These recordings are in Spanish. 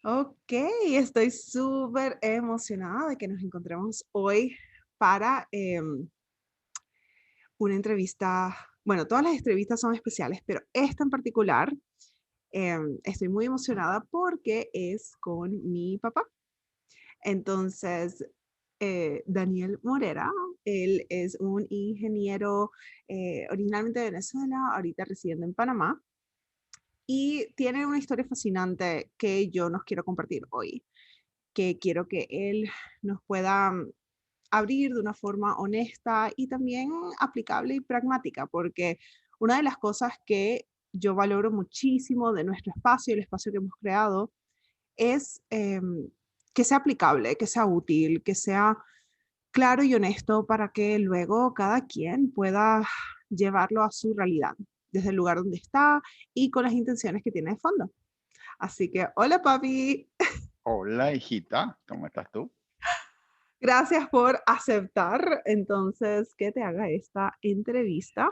Ok, estoy súper emocionada de que nos encontremos hoy para una entrevista. Bueno, todas las entrevistas son especiales, pero esta en particular estoy muy emocionada porque es con mi papá. Entonces, Daniel Morera, él es un ingeniero originalmente de Venezuela, ahorita reside en Panamá y tiene una historia fascinante que yo nos quiero compartir hoy, que quiero que él nos pueda abrir de una forma honesta y también aplicable y pragmática, porque una de las cosas que yo valoro muchísimo de nuestro espacio, el espacio que hemos creado, es que sea aplicable, que sea útil, que sea claro y honesto para que luego cada quien pueda llevarlo a su realidad, desde el lugar donde está y con las intenciones que tiene de fondo. Así que, hola papi, Hola, hijita, ¿cómo estás tú? gracias por aceptar entonces que te haga esta entrevista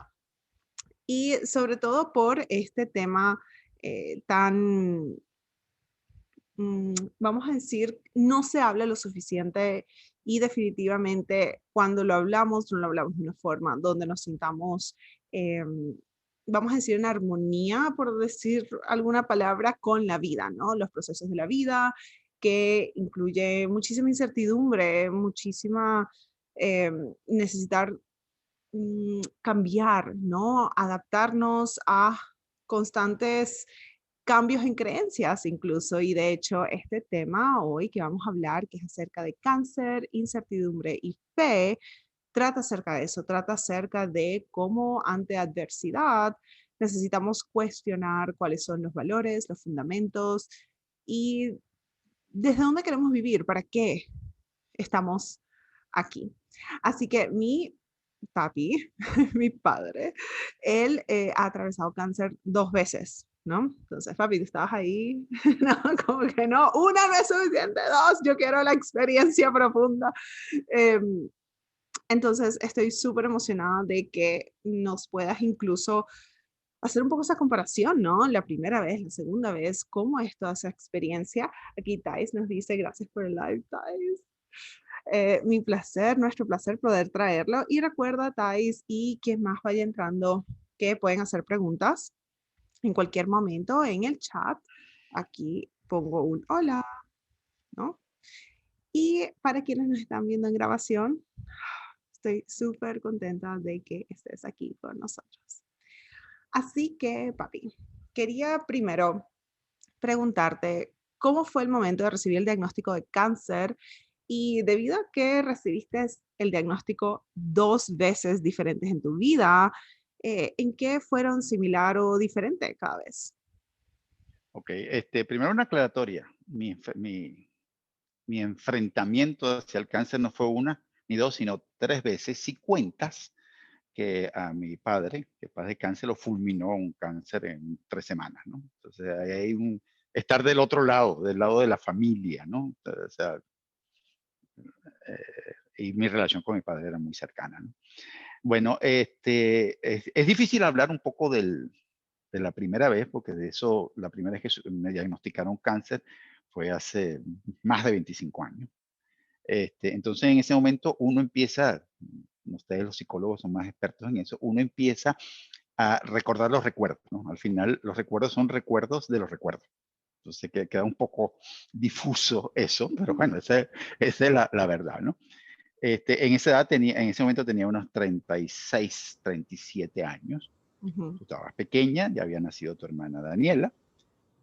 y sobre todo por este tema tan, vamos a decir, no se habla lo suficiente y definitivamente cuando lo hablamos, no lo hablamos de una forma donde nos sintamos, vamos a decir, en armonía, por decir alguna palabra, con la vida, ¿no? Los procesos de la vida, que incluye muchísima incertidumbre, muchísima necesitar cambiar, ¿no? Adaptarnos a constantes cambios en creencias incluso. Y de hecho, este tema hoy que vamos a hablar, que es acerca de cáncer, incertidumbre y fe, trata acerca de eso, trata acerca de cómo ante adversidad necesitamos cuestionar cuáles son los valores, los fundamentos y desde dónde queremos vivir, para qué estamos aquí. Así que mi papi, mi padre, él ha atravesado cáncer 2 veces, ¿no? Entonces, papi, tú estabas ahí, no, como que no, una no es suficiente, dos, yo quiero la experiencia profunda. Eh, entonces, estoy súper emocionada de que nos puedas incluso hacer un poco esa comparación, ¿no? La primera vez, la segunda vez, ¿cómo es toda esa experiencia? Aquí Thais nos dice, gracias por el live, Thais. Mi placer, nuestro placer poder traerlo. Y recuerda, Thais, y quien más vaya entrando, que pueden hacer preguntas en cualquier momento en el chat. Aquí pongo un hola, ¿no? Y para quienes nos están viendo en grabación, estoy súper contenta de que estés aquí con nosotros. Así que, papi, quería primero preguntarte cómo fue el momento de recibir el diagnóstico de cáncer y debido a que recibiste el diagnóstico 2 veces diferentes en tu vida, ¿en qué fueron similar o diferente cada vez? Ok, primero una aclaratoria. Mi enfrentamiento hacia el cáncer no fue una ni dos, sino tres veces. Si cuentas que a mi padre, que paz de cáncer, lo fulminó un cáncer en 3 semanas, ¿no? Entonces, ahí hay estar del otro lado, del lado de la familia, ¿no? O sea, y mi relación con mi padre era muy cercana, ¿no? Bueno, es difícil hablar un poco de la primera vez, porque de eso, la primera vez que me diagnosticaron cáncer fue hace más de 25 años. Entonces, en ese momento uno empieza, ustedes los psicólogos son más expertos en eso, uno empieza a recordar los recuerdos, ¿no? Al final, los recuerdos son recuerdos de los recuerdos. Entonces, queda un poco difuso eso, pero bueno, esa es la verdad, ¿no? En ese momento tenía unos 36, 37 años. Ujú. Tú estabas pequeña, ya había nacido tu hermana Daniela,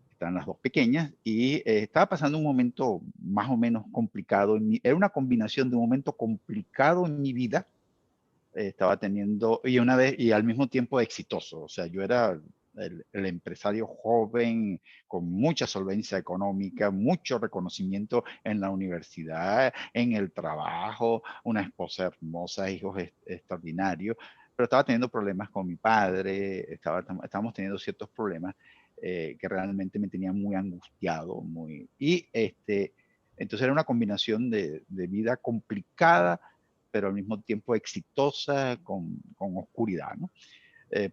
estaban las dos pequeñas, y estaba pasando un momento más o menos complicado. Era una combinación de un momento complicado en mi vida, estaba teniendo, y al mismo tiempo exitoso. O sea, yo era el empresario joven, con mucha solvencia económica, mucho reconocimiento en la universidad, en el trabajo, una esposa hermosa, hijos extraordinarios, pero estaba teniendo problemas con mi padre, estábamos teniendo ciertos problemas que realmente me tenían muy angustiado, entonces era una combinación de vida complicada, pero al mismo tiempo exitosa, con oscuridad, ¿no?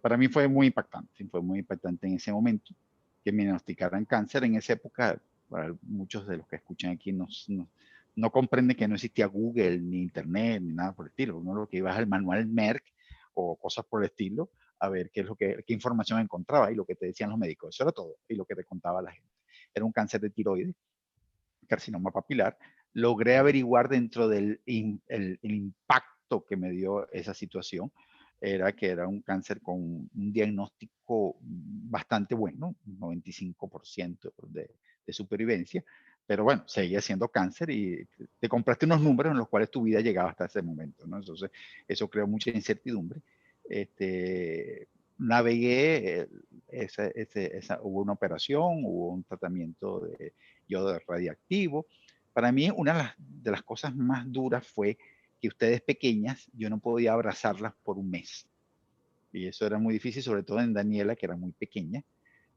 Para mí fue muy impactante en ese momento que me diagnosticaran cáncer. En esa época, para muchos de los que escuchan aquí no comprenden que no existía Google, ni Internet, ni nada por el estilo. Uno lo que iba es al manual Merck o cosas por el estilo, a ver qué información encontraba y lo que te decían los médicos. Eso era todo, y lo que te contaba la gente. Era un cáncer de tiroides, carcinoma papilar. Logré averiguar dentro del el impacto que me dio esa situación, era que era un cáncer con un diagnóstico bastante bueno, un 95% de supervivencia, pero bueno, seguía siendo cáncer y te compraste unos números en los cuales tu vida llegaba hasta ese momento, ¿no? Entonces, eso creó mucha incertidumbre. Navegué, hubo una operación, hubo un tratamiento de yodo radiactivo. Para mí, una de las cosas más duras fue que ustedes pequeñas, yo no podía abrazarlas por un mes. Y eso era muy difícil, sobre todo en Daniela, que era muy pequeña,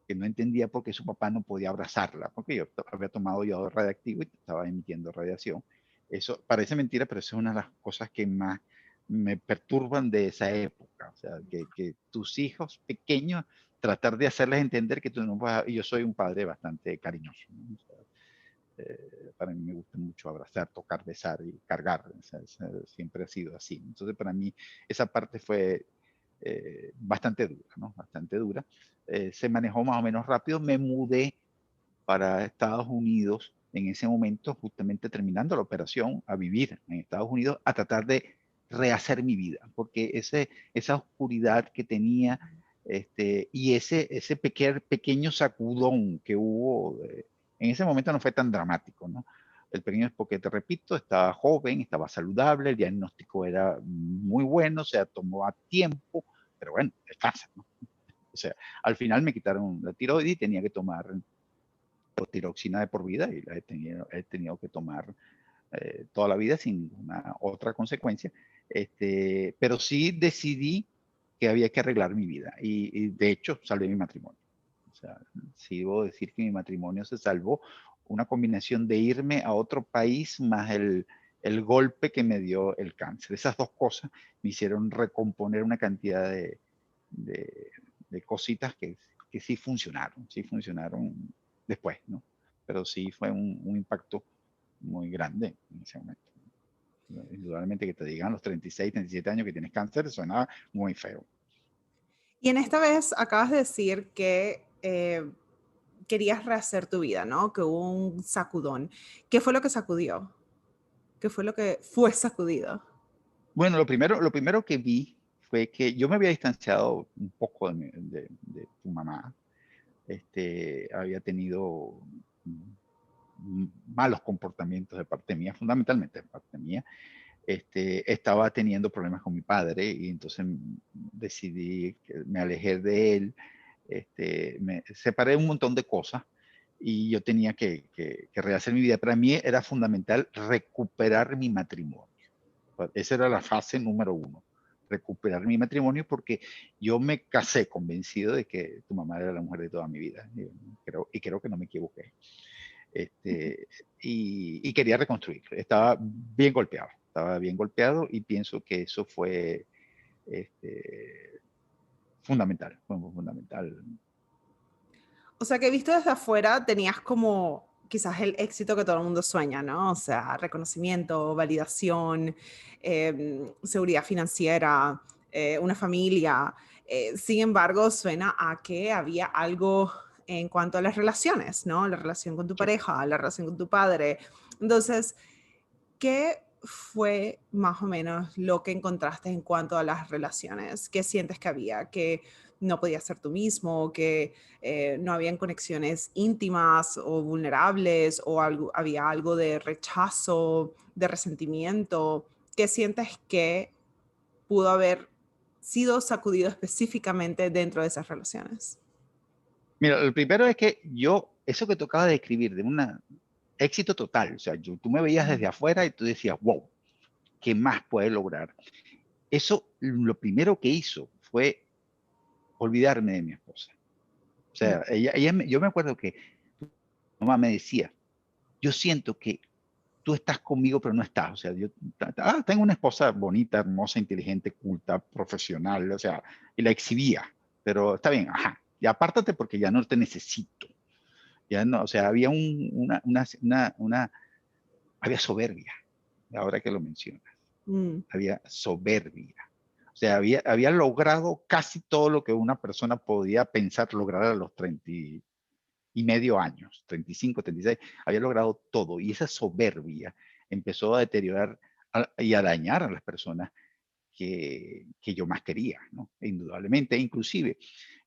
que no entendía por qué su papá no podía abrazarla, porque yo había tomado yodo radiactivo y estaba emitiendo radiación. Eso parece mentira, pero eso es una de las cosas que más me perturban de esa época. O sea, que tus hijos pequeños, tratar de hacerles entender que tú no vas a... Y yo soy un padre bastante cariñoso, ¿no? O sea, para mí me gusta mucho abrazar, tocar, besar y cargar. O sea, siempre ha sido así. Entonces, para mí, esa parte fue bastante dura, ¿no? Bastante dura. Se manejó más o menos rápido. Me mudé para Estados Unidos en ese momento, justamente terminando la operación, a vivir en Estados Unidos, a tratar de rehacer mi vida, porque esa oscuridad que tenía y ese pequeño sacudón que hubo, en ese momento no fue tan dramático, ¿no? El pequeño es porque, te repito, estaba joven, estaba saludable, el diagnóstico era muy bueno, o sea, tomó a tiempo, pero bueno, es cáncer, ¿no? O sea, al final me quitaron la tiroides y tenía que tomar tiroxina de por vida y la he tenido que tomar toda la vida sin ninguna otra consecuencia. Pero sí decidí que había que arreglar mi vida y de hecho salvé mi matrimonio. O sea, sí debo decir que mi matrimonio se salvó, una combinación de irme a otro país más el golpe que me dio el cáncer. Esas dos cosas me hicieron recomponer una cantidad de, de cositas que sí funcionaron después, ¿no? Pero sí fue un impacto muy grande en ese momento. Indudablemente que te digan a los 36, 37 años que tienes cáncer suena muy feo. Y en esta vez acabas de decir que querías rehacer tu vida, ¿no? Que hubo un sacudón. ¿Qué fue lo que sacudió? ¿Qué fue lo que fue sacudido? Bueno, lo primero que vi fue que yo me había distanciado un poco de tu mamá. Había tenido malos comportamientos de parte mía, fundamentalmente de parte mía. Estaba teniendo problemas con mi padre y entonces decidí que me alejé de él. Me separé de un montón de cosas y yo tenía que rehacer mi vida. Para mí era fundamental recuperar mi matrimonio. Esa era la fase número uno, recuperar mi matrimonio, porque yo me casé convencido de que tu mamá era la mujer de toda mi vida. Y creo que no me equivoqué. Y quería reconstruir. Estaba bien golpeado y pienso que eso fue fundamental, fue muy fundamental. O sea, que visto desde afuera tenías como quizás el éxito que todo el mundo sueña, ¿no? O sea, reconocimiento, validación, seguridad financiera, una familia. Sin embargo, suena a que había algo en cuanto a las relaciones, ¿no? La relación con tu Sí. pareja, la relación con tu padre. Entonces, ¿qué fue más o menos lo que encontraste en cuanto a las relaciones? ¿Qué sientes que había? ¿Que no podías ser tú mismo? ¿Que no habían conexiones íntimas o vulnerables? ¿O había algo de rechazo, de resentimiento? ¿Qué sientes que pudo haber sido sacudido específicamente dentro de esas relaciones? Mira, lo primero es que eso que tocaba de describir, de un éxito total, o sea, tú me veías desde afuera y tú decías, wow, ¿qué más puede lograr? Eso, lo primero que hizo fue olvidarme de mi esposa. O sea, yo me acuerdo que mi mamá me decía, yo siento que tú estás conmigo, pero no estás. O sea, yo tengo una esposa bonita, hermosa, inteligente, culta, profesional, o sea, y la exhibía, pero está bien, ajá, y apártate porque ya no te necesito. Ya no, o sea, había había soberbia, ahora que lo mencionas, Mm, había soberbia. O sea, había logrado casi todo lo que una persona podía pensar lograr a los 30 y medio años, 35, 36, había logrado todo. Y esa soberbia empezó a deteriorar y a dañar a las personas que yo más quería, ¿no? Indudablemente. Inclusive,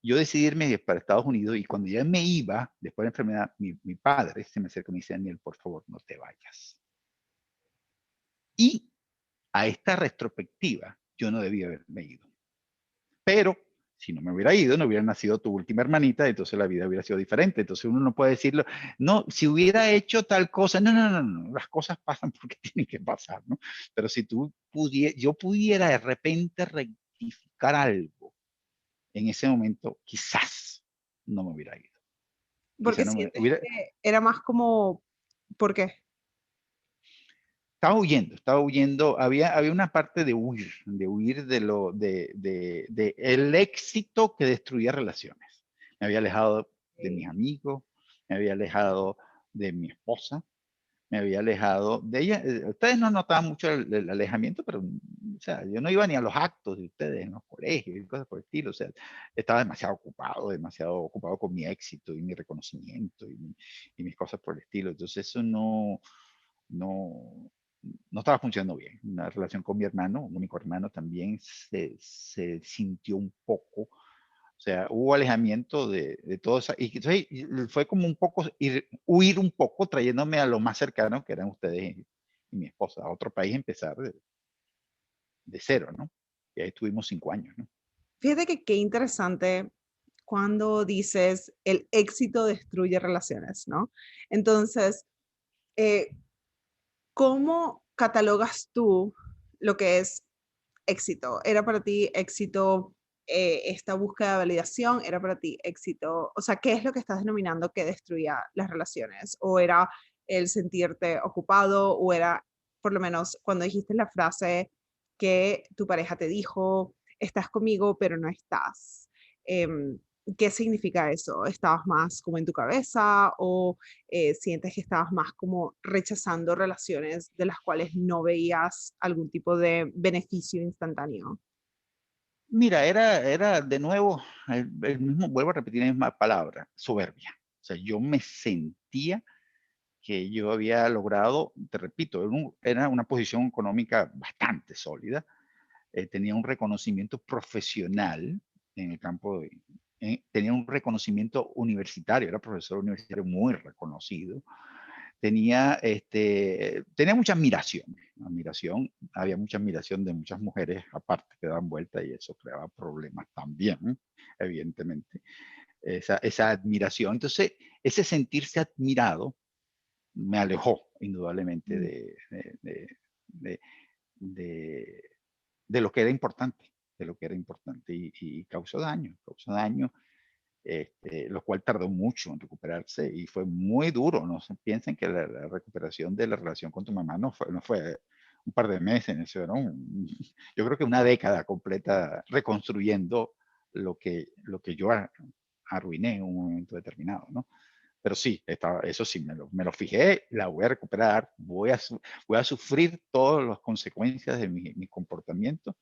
yo decidí irme para Estados Unidos y cuando ya me iba, después de la enfermedad, mi padre se me acerca y me dice, Daniel, por favor, no te vayas. Y a esta retrospectiva, yo no debía haberme ido. Pero si no me hubiera ido, no hubiera nacido tu última hermanita, entonces la vida hubiera sido diferente. Entonces uno no puede decirlo, no, si hubiera hecho tal cosa, no, no, no, no, las cosas pasan porque tienen que pasar, ¿no? Pero si yo pudiera de repente rectificar algo en ese momento, quizás no me hubiera ido. porque Quizás no me sientes hubiera, que era más como, ¿por qué? estaba huyendo, había una parte de huir de el éxito que destruía relaciones. Me había alejado de mis Sí. amigos, me había alejado de mi esposa, me había alejado de ella. Ustedes no notaban mucho el alejamiento, pero, o sea, yo no iba ni a los actos de ustedes en los colegios y cosas por el estilo. O sea, estaba demasiado ocupado con mi éxito y mi reconocimiento y mis cosas por el estilo. Entonces, eso no, no estaba funcionando bien. La relación con mi hermano, un único hermano, también se sintió un poco, o sea, hubo alejamiento de todo eso. Y entonces, fue como un poco, huir un poco, trayéndome a lo más cercano, que eran ustedes y mi esposa, a otro país, empezar de cero, ¿no? Y ahí estuvimos 5 años, ¿no? Fíjate que qué interesante cuando dices el éxito destruye relaciones, ¿no? Entonces, eh, ¿cómo catalogas tú lo que es éxito? ¿Era para ti éxito esta búsqueda de validación? ¿Era para ti éxito? O sea, ¿qué es lo que estás denominando que destruía las relaciones? ¿O era el sentirte ocupado? ¿O era, por lo menos, cuando dijiste la frase que tu pareja te dijo, estás conmigo, pero no estás? Em, ¿Qué significa eso? ¿Estabas más como en tu cabeza o sientes que estabas más como rechazando relaciones de las cuales no veías algún tipo de beneficio instantáneo? Mira, era de nuevo el mismo, vuelvo a repetir la misma palabra, soberbia. O sea, yo me sentía que yo había logrado, te repito, era una posición económica bastante sólida, tenía un reconocimiento profesional en el campo, tenía un reconocimiento universitario, era profesor universitario muy reconocido, tenía mucha admiración, había mucha admiración de muchas mujeres aparte que daban vuelta y eso creaba problemas también, evidentemente, esa admiración. Entonces, ese sentirse admirado me alejó indudablemente Mm. de, de, de lo que era importante, de lo que era importante y causó daño, lo cual tardó mucho en recuperarse y fue muy duro. No se piensen que la recuperación de la relación con tu mamá no fue un par de meses, eso era yo creo que una década completa reconstruyendo lo que yo arruiné en un momento determinado, ¿no? Pero sí, eso sí, me lo fijé, la voy a recuperar, voy a sufrir todas las consecuencias de mi comportamiento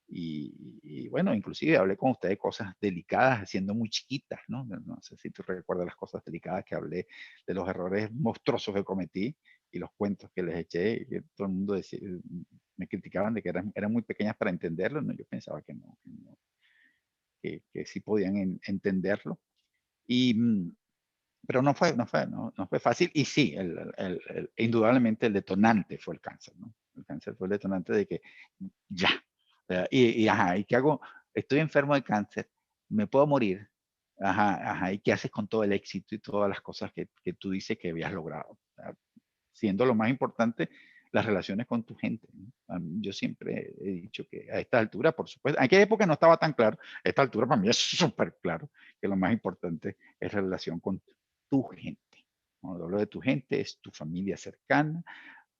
y bueno, inclusive hablé con usted de cosas delicadas, siendo muy chiquitas, ¿no? No sé si tú recuerdas las cosas delicadas que hablé, de los errores monstruosos que cometí y los cuentos que les eché, y que todo el mundo me criticaban de que eran muy pequeñas para entenderlo, ¿no? Yo pensaba que no, que sí podían entenderlo. Y, pero no fue fácil. Y sí, indudablemente el detonante fue el cáncer, ¿no? El cáncer fue el detonante de que ya. Ajá, ¿y qué hago? Estoy enfermo de cáncer, me puedo morir. Ajá, ajá, ¿y qué haces con todo el éxito y todas las cosas que tú dices que habías logrado? O sea, siendo lo más importante, las relaciones con tu gente, ¿no? Yo siempre he dicho que a esta altura, por supuesto, en aquella época no estaba tan claro, a esta altura para mí es súper claro que lo más importante es la relación con tu gente. Cuando hablo de tu gente, es tu familia cercana,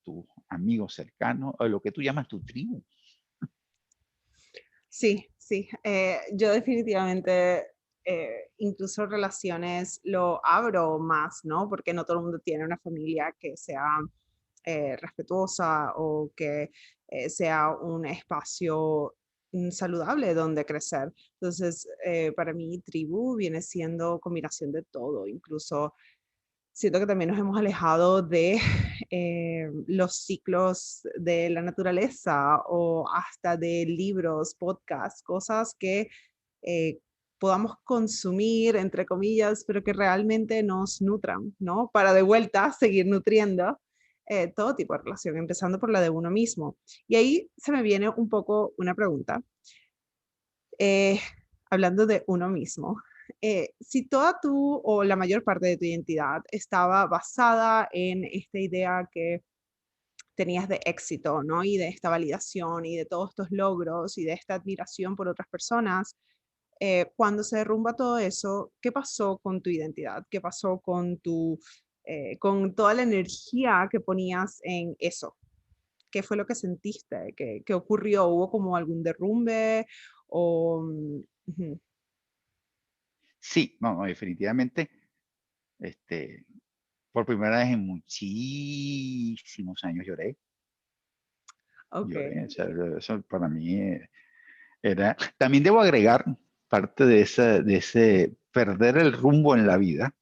tus amigos cercanos, o lo que tú llamas tu tribu. Sí, sí. Yo definitivamente incluso relaciones lo abro más, ¿no? Porque no todo el mundo tiene una familia que sea respetuosa o que sea un espacio saludable donde crecer. Entonces, para mí, tribu viene siendo combinación de todo, incluso siento que también nos hemos alejado de los ciclos de la naturaleza o hasta de libros, podcasts, cosas que eh, podamos consumir, entre comillas, pero que realmente nos nutran, ¿no? Para de vuelta seguir nutriendo todo tipo de relación, empezando por la de uno mismo. Y ahí se me viene un poco una pregunta, eh, hablando de uno mismo. Si toda tu o la mayor parte de tu identidad estaba basada en esta idea que tenías de éxito, ¿no? Y de esta validación y de todos estos logros y de esta admiración por otras personas, cuando se derrumba todo eso, ¿qué pasó con tu identidad? ¿Qué pasó con con toda la energía que ponías en eso? ¿Qué fue lo que sentiste? ¿Qué ocurrió? ¿Hubo como algún derrumbe? O, ujú, Sí, no, no, definitivamente, este, por primera vez en muchísimos años lloré, ok. lloré, o sea, eso para mí era, también debo agregar parte de ese perder el rumbo en la vida,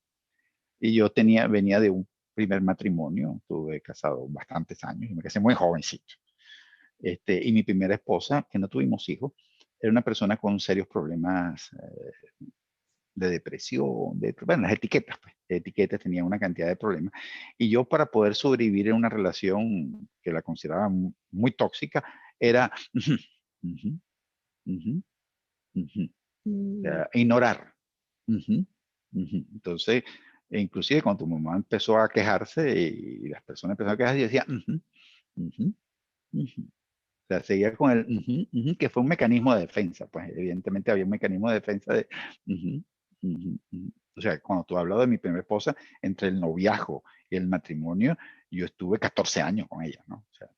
y yo venía de un primer matrimonio, estuve casado bastantes años, y me casé muy jovencito, y mi primera esposa, que no tuvimos hijos, era una persona con serios problemas de depresión, bueno, las etiquetas, pues, de etiquetas tenían una cantidad de problemas. Y yo para poder sobrevivir en una relación que la consideraba muy tóxica, era ujú, ujú, ujú, ujú. O Mm, sea, ignorar. Ujú, ujú. Entonces, inclusive cuando tu mamá empezó a quejarse y las personas empezaron a quejarse, yo decía, ujú, ujú, ujú. O sea, seguía con el ujú, ujú, que fue un mecanismo de defensa. Pues evidentemente había un mecanismo de defensa de ujú, ujú, ujú. O sea, cuando tú hablas de mi primera esposa, entre el noviazgo y el matrimonio, yo estuve 14 años con ella, ¿no? O sea,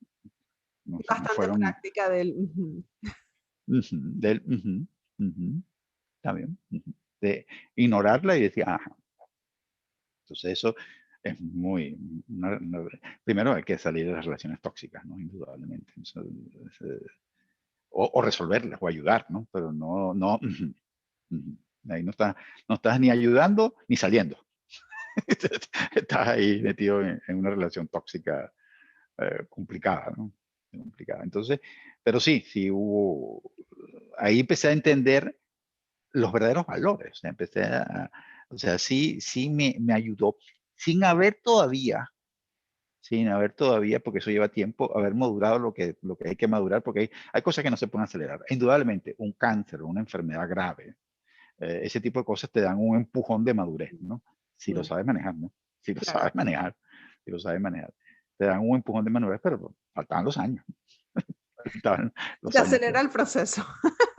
no bastante fueron práctica del... ujú. ujú, del ujú, ujú, está bien, ujú, de ignorarla y decir, ajá. Entonces eso es muy... primero hay que salir de las relaciones tóxicas, ¿no? Indudablemente. Eso, o resolverlas o ayudar, ¿no? Pero no, ujú. Ahí no estás ni ayudando ni saliendo. Estás ahí metido en una relación tóxica complicada, ¿no? Complicada. Entonces, pero sí hubo, ahí empecé a entender los verdaderos valores. O sea, o sea, sí me ayudó sin haber todavía, porque eso lleva tiempo, haber madurado lo que hay que madurar, porque hay cosas que no se pueden acelerar. Indudablemente, un cáncer o una enfermedad grave, ese tipo de cosas te dan un empujón de madurez, ¿no? Si lo Mm, sabes manejar, ¿no? Si lo claro. sabes manejar, si lo sabes manejar. Te dan un empujón de madurez, pero faltaban los años, faltaban Te los años. acelera el proceso.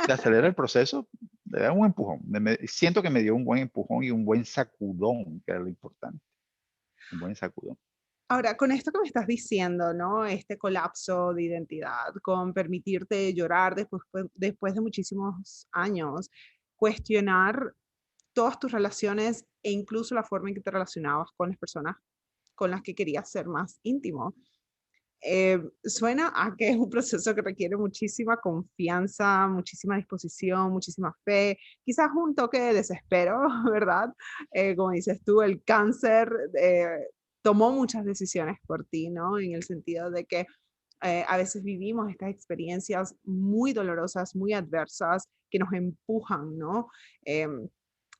Te acelera el proceso, te da un empujón. Siento que me dio un buen empujón y un buen sacudón, que era lo importante. Un buen sacudón. Ahora, con esto que me estás diciendo, ¿no? Este colapso de identidad, con permitirte llorar después de muchísimos años, cuestionar todas tus relaciones e incluso la forma en que te relacionabas con las personas con las que querías ser más íntimo. Suena a que es un proceso que requiere muchísima confianza, muchísima disposición, muchísima fe, quizás un toque de desespero, ¿verdad? Como dices tú, el cáncer tomó muchas decisiones por ti, ¿no? En el sentido de que a veces vivimos estas experiencias muy dolorosas, muy adversas, que nos empujan, ¿no?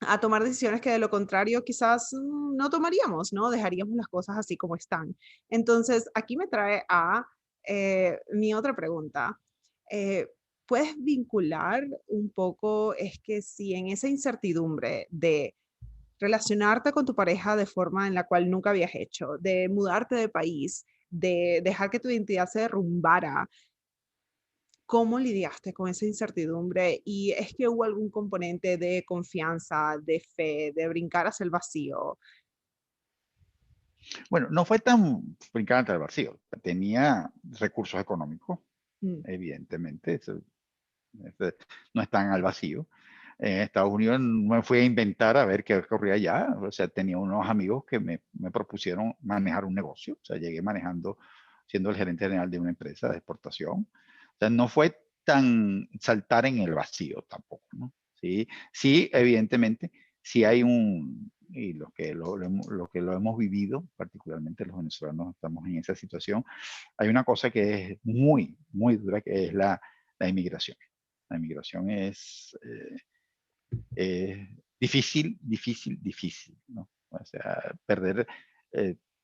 A tomar decisiones que de lo contrario quizás no tomaríamos, ¿no? Dejaríamos las cosas así como están. Entonces, aquí me trae a mi otra pregunta. Eh, ¿Puedes vincular un poco, es que si en esa incertidumbre de relacionarte con tu pareja de forma en la cual nunca habías hecho, de mudarte de país, de dejar que tu identidad se derrumbara, ¿cómo lidiaste con esa incertidumbre? ¿Y es que hubo algún componente de confianza, de fe, de brincar hacia el vacío? Bueno, no fue tan brincante al vacío. Tenía recursos económicos, Mm, evidentemente. Eso no es tan al vacío. En Estados Unidos me fui a inventar a ver qué ocurría allá. O sea, tenía unos amigos que me propusieron manejar un negocio. O sea, llegué manejando, siendo el gerente general de una empresa de exportación. O sea, no fue tan saltar en el vacío tampoco, ¿no? Sí, sí, evidentemente, sí hay y los que lo hemos vivido, particularmente los venezolanos estamos en esa situación, hay una cosa que es muy, muy dura, que es la inmigración. La inmigración es difícil, difícil, difícil, ¿no? O sea, perder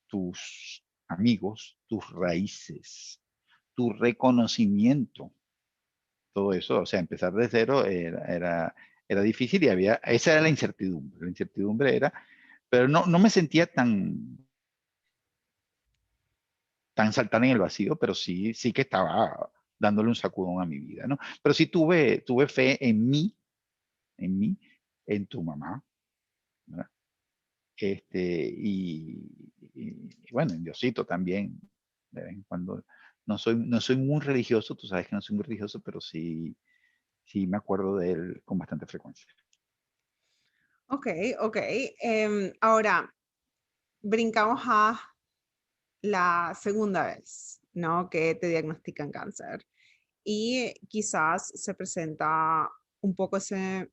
tus amigos, tus raíces, tu reconocimiento, todo eso, o sea, empezar de cero era difícil y esa era la incertidumbre era, pero no me sentía tan saltar en el vacío, pero sí que estaba dándole un sacudón a mi vida, ¿no? Pero sí tuve fe en mí, en tu mamá, ¿verdad? Y bueno, en Diosito también, de vez en cuando. No soy muy religioso, tú sabes que no soy muy religioso, pero sí me acuerdo de él con bastante frecuencia. Ok, ok. Ahora, brincamos a la segunda vez, ¿no? Que te diagnostican cáncer. Y quizás se presenta un poco ese,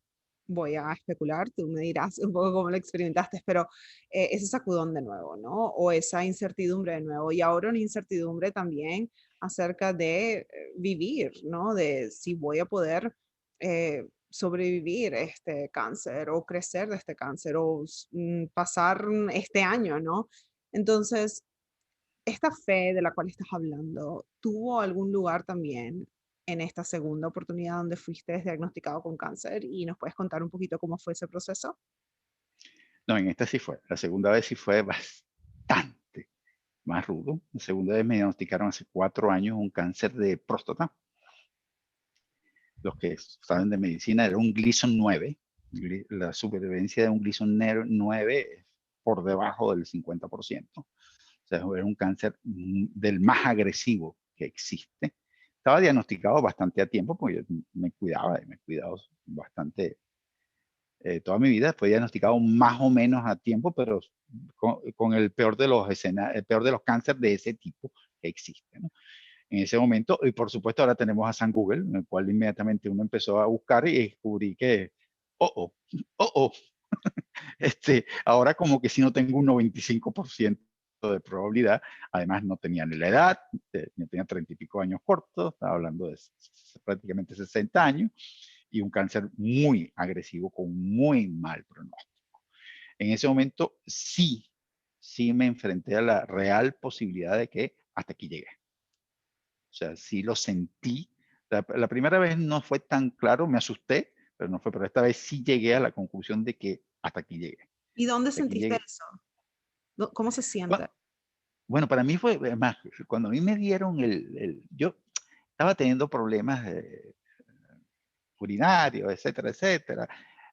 voy a especular, tú me dirás un poco cómo lo experimentaste, pero ese sacudón de nuevo, ¿no? O esa incertidumbre de nuevo. Y ahora una incertidumbre también acerca de vivir, ¿no? De si voy a poder sobrevivir este cáncer o crecer de este cáncer o pasar este año, ¿no? Entonces, esta fe de la cual estás hablando, ¿tuvo algún lugar también en esta segunda oportunidad donde fuiste diagnosticado con cáncer? Y nos puedes contar un poquito cómo fue ese proceso. No, en esta sí fue. La segunda vez sí fue bastante más rudo. La segunda vez me diagnosticaron hace 4 años un cáncer de próstata. Los que saben de medicina, era un Gleason 9. La supervivencia de un Gleason 9 es por debajo del 50%. O sea, era un cáncer del más agresivo que existe. Estaba diagnosticado bastante a tiempo porque yo me cuidaba y me he cuidado bastante toda mi vida. Fue diagnosticado más o menos a tiempo, pero con el peor de el peor de los cánceres de ese tipo que existe, ¿no? En ese momento, y por supuesto ahora tenemos a San Google, en el cual inmediatamente uno empezó a buscar y descubrí que, oh, oh, oh, oh, ahora como que si no tengo un 95% de probabilidad, además no tenía ni la edad, yo tenía 30 y pico años cortos, estaba hablando de prácticamente 60 años, y un cáncer muy agresivo con muy mal pronóstico. En ese momento sí me enfrenté a la real posibilidad de que hasta aquí llegué. O sea, sí lo sentí. La primera vez no fue tan claro, me asusté, pero no fue, pero esta vez sí llegué a la conclusión de que hasta aquí llegué. ¿Y dónde Hasta aquí sentiste llegué. eso? ¿Cómo se siente? Bueno, para mí fue más, cuando a mí me dieron yo estaba teniendo problemas urinarios, etcétera, etcétera.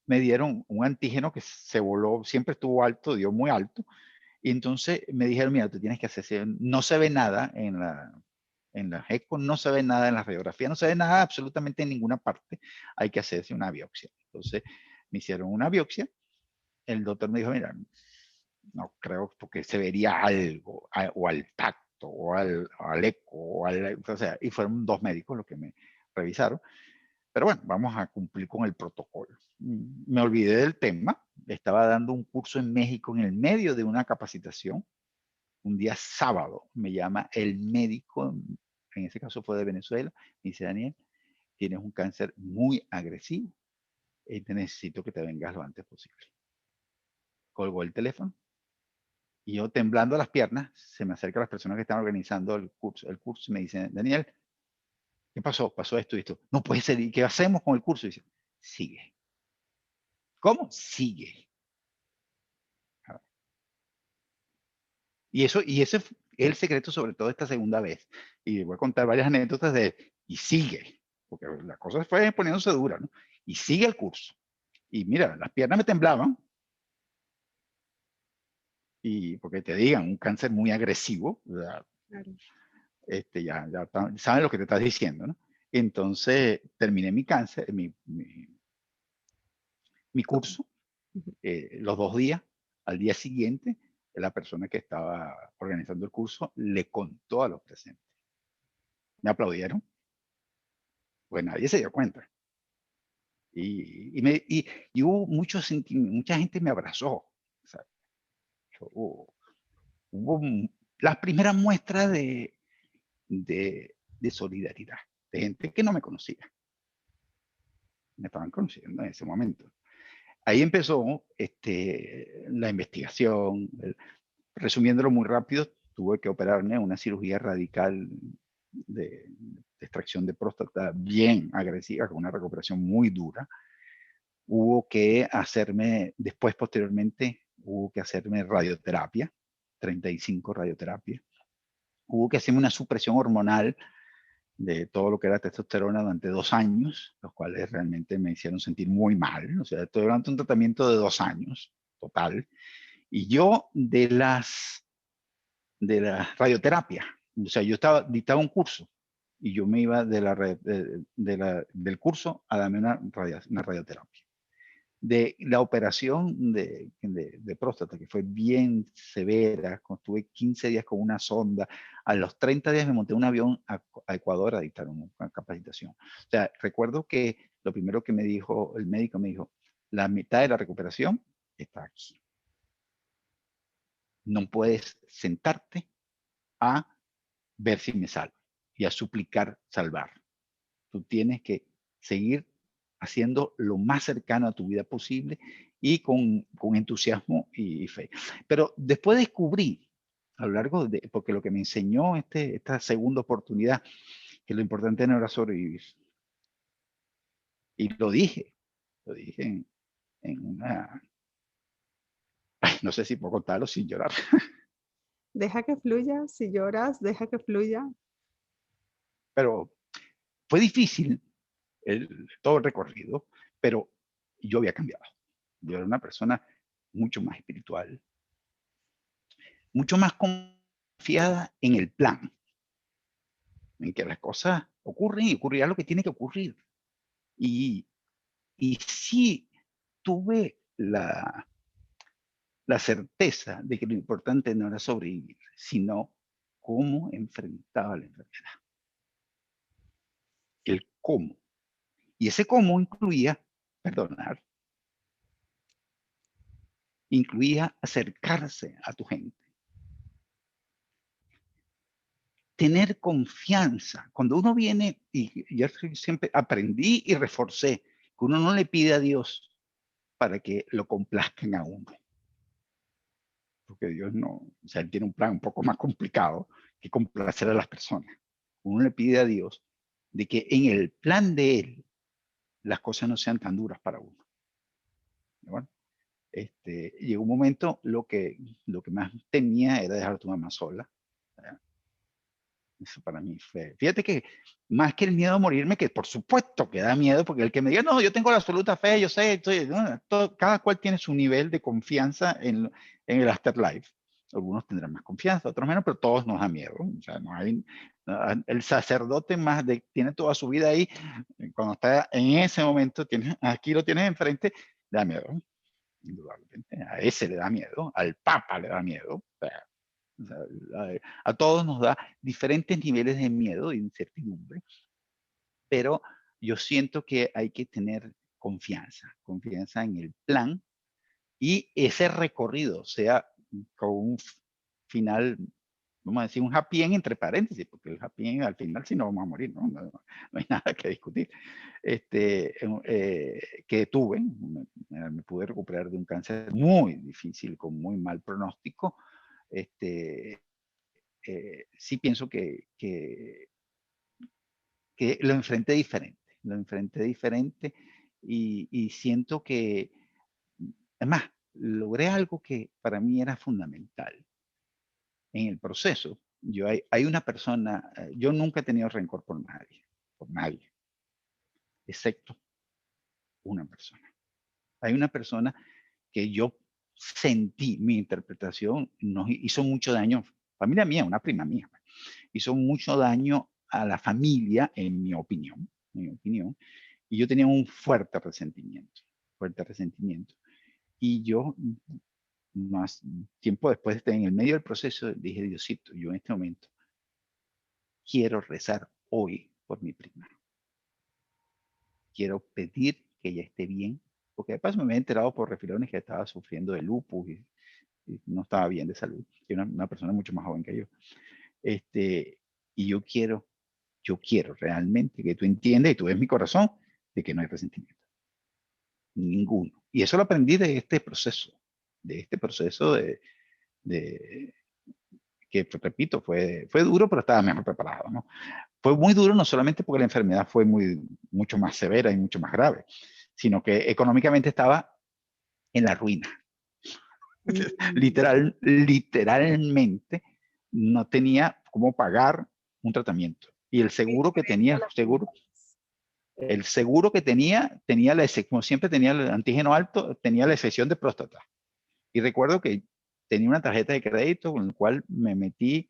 Me dieron un antígeno que se voló, siempre estuvo alto, dio muy alto. Y entonces me dijeron, mira, tú tienes que hacerse, no se ve nada en la ECO, no se ve nada en la radiografía, no se ve nada absolutamente en ninguna parte, hay que hacerse una biopsia. Entonces me hicieron una biopsia, el doctor me dijo, mira, no creo porque se vería algo, o al tacto, o al eco, o sea, y fueron 2 médicos los que me revisaron. Pero bueno, vamos a cumplir con el protocolo. Me olvidé del tema, estaba dando un curso en México en el medio de una capacitación. Un día sábado me llama el médico, en ese caso fue de Venezuela, me dice, Daniel, tienes un cáncer muy agresivo y te necesito que te vengas lo antes posible. Colgó el teléfono y yo temblando las piernas, se me acerca a las personas que están organizando el curso y me dicen, Daniel, ¿qué pasó? Pasó esto y esto. No puede ser, ¿y qué hacemos con el curso? Y dice, sigue. ¿Cómo? Sigue. Y ese es el secreto sobre todo esta segunda vez. Y voy a contar varias anécdotas y sigue, porque la cosa fue poniéndose dura, ¿no? Y sigue el curso. Y mira, las piernas me temblaban, y porque te digan, un cáncer muy agresivo, Claro. ya saben lo que te estás diciendo, ¿no? Entonces terminé mi cáncer, mi Ok. curso, Ujú. los 2 días. Al día siguiente, la persona que estaba organizando el curso le contó a los presentes. Me aplaudieron, pues nadie se dio cuenta. Y hubo mucha gente me abrazó. O sea, hubo, hubo las primeras muestras de solidaridad, de gente que no me conocía, me estaban conociendo en ese momento. Ahí empezó la investigación. Resumiéndolo muy rápido, tuve que operarme una cirugía radical de extracción de próstata bien agresiva, con una recuperación muy dura. Hubo que hacerme, después posteriormente, hubo que hacerme radioterapia, 35 radioterapias. Hubo que hacerme una supresión hormonal de todo lo que era testosterona durante 2 años, los cuales realmente me hicieron sentir muy mal. O sea, estoy hablando de un tratamiento de 2 años total. Y yo de la radioterapia, o sea, yo dictaba un curso y yo me iba del curso a darme una radioterapia. De la operación de próstata, que fue bien severa, estuve 15 días con una sonda, a los 30 días me monté un avión a Ecuador a dictar una capacitación. O sea, recuerdo que lo primero que me dijo el médico, me dijo, la mitad de la recuperación está aquí. No puedes sentarte a ver si me salvo y a suplicar salvar. Tú tienes que seguir haciendo lo más cercano a tu vida posible y con entusiasmo y fe. Pero después descubrí, a lo largo de, porque lo que me enseñó esta segunda oportunidad, que lo importante no era sobrevivir. Y lo dije en una, no sé si puedo contarlo sin llorar, Deja que fluya, si lloras, deja que fluya. pero fue difícil todo el recorrido, pero yo había cambiado. Yo era una persona mucho más espiritual, mucho más confiada en el plan, en que las cosas ocurren y ocurrirá lo que tiene que ocurrir. Y, y sí tuve la certeza de que lo importante no era sobrevivir, sino cómo enfrentaba la enfermedad. El cómo. Y ese cómo incluía perdonar, incluía acercarse a tu gente, tener confianza. Cuando uno viene, y yo siempre aprendí y reforcé, que uno no le pide a Dios para que lo complazcan a uno. Porque Dios no, o sea, Él tiene un plan un poco más complicado que complacer a las personas. Uno le pide a Dios de que en el plan de Él las cosas no sean tan duras para uno. Bueno, llegó un momento, lo que más temía era dejar a tu mamá sola. Eso para mí fue. Fíjate que más que el miedo a morirme, que por supuesto que da miedo, porque el que me diga, no, yo tengo la absoluta fe, yo sé, no, cada cual tiene su nivel de confianza en el afterlife. Algunos tendrán más confianza, otros menos, pero todos nos da miedo. O sea, el sacerdote tiene toda su vida ahí, cuando está en ese momento, aquí lo tienes enfrente, da miedo, indudablemente. A ese le da miedo, al papa le da miedo. O sea, a todos nos da diferentes niveles de miedo e incertidumbre, pero yo siento que hay que tener confianza en el plan y ese recorrido sea con un final, vamos a decir, un happy end entre paréntesis, porque el happy end al final sí no vamos a morir, no hay nada que discutir. Que tuve, me pude recuperar de un cáncer muy difícil, con muy mal pronóstico. Sí pienso que lo enfrenté diferente y siento que, además, logré algo que para mí era fundamental. En el proceso, hay una persona, yo nunca he tenido rencor por nadie, excepto una persona. Hay una persona que yo sentí, mi interpretación nos hizo mucho daño, familia mía, una prima mía, hizo mucho daño a la familia, en mi opinión, y yo tenía un fuerte resentimiento. fuerte resentimiento. Y yo, más tiempo después de estar en el medio del proceso, dije, Diosito, yo en este momento quiero rezar hoy por mi prima. Quiero pedir que ella esté bien, porque de paso me había enterado por refilones que estaba sufriendo de lupus y no estaba bien de salud. Y una persona mucho más joven que yo. Y yo quiero realmente que tú entiendas y tú ves mi corazón de que no hay resentimiento. Ninguno. Y eso lo aprendí de este proceso, de que, repito, fue duro, pero estaba mejor preparado, ¿no? Fue muy duro no solamente porque la enfermedad fue mucho más severa y mucho más grave, sino que económicamente estaba en la ruina. Literalmente no tenía cómo pagar un tratamiento. Y el Muy seguro que diferente a tenía, las primeras. el seguro que tenía como siempre tenía el antígeno alto, tenía la excepción de próstata. Y recuerdo que tenía una tarjeta de crédito con la cual me metí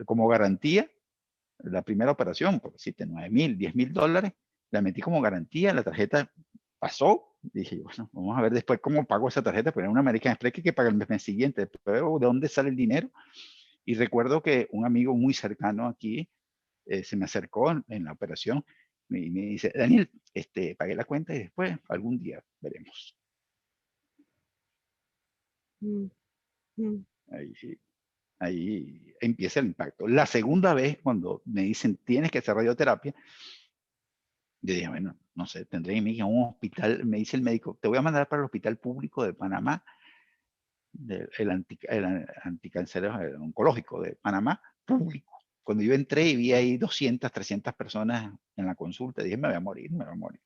como garantía la primera operación, porque si te 9,000, $10,000, la metí como garantía, la tarjeta pasó, dije, bueno, vamos a ver después cómo pago esa tarjeta, pero era una American Express que hay que pagar el mes siguiente, pero ¿de dónde sale el dinero? Y recuerdo que un amigo muy cercano aquí se me acercó en la operación y me dice, Daniel, pagué la cuenta y después algún día veremos. Mm, mm. Ahí, ahí empieza el impacto. La segunda vez, cuando me dicen, tienes que hacer radioterapia, yo dije, bueno, no sé, tendré que ir a un hospital. Me dice el médico, te voy a mandar para el Hospital Público de Panamá, el anticanceroso el oncológico de Panamá, público. Cuando yo entré y vi ahí 200, 300 personas en la consulta, dije, me voy a morir, me voy a morir.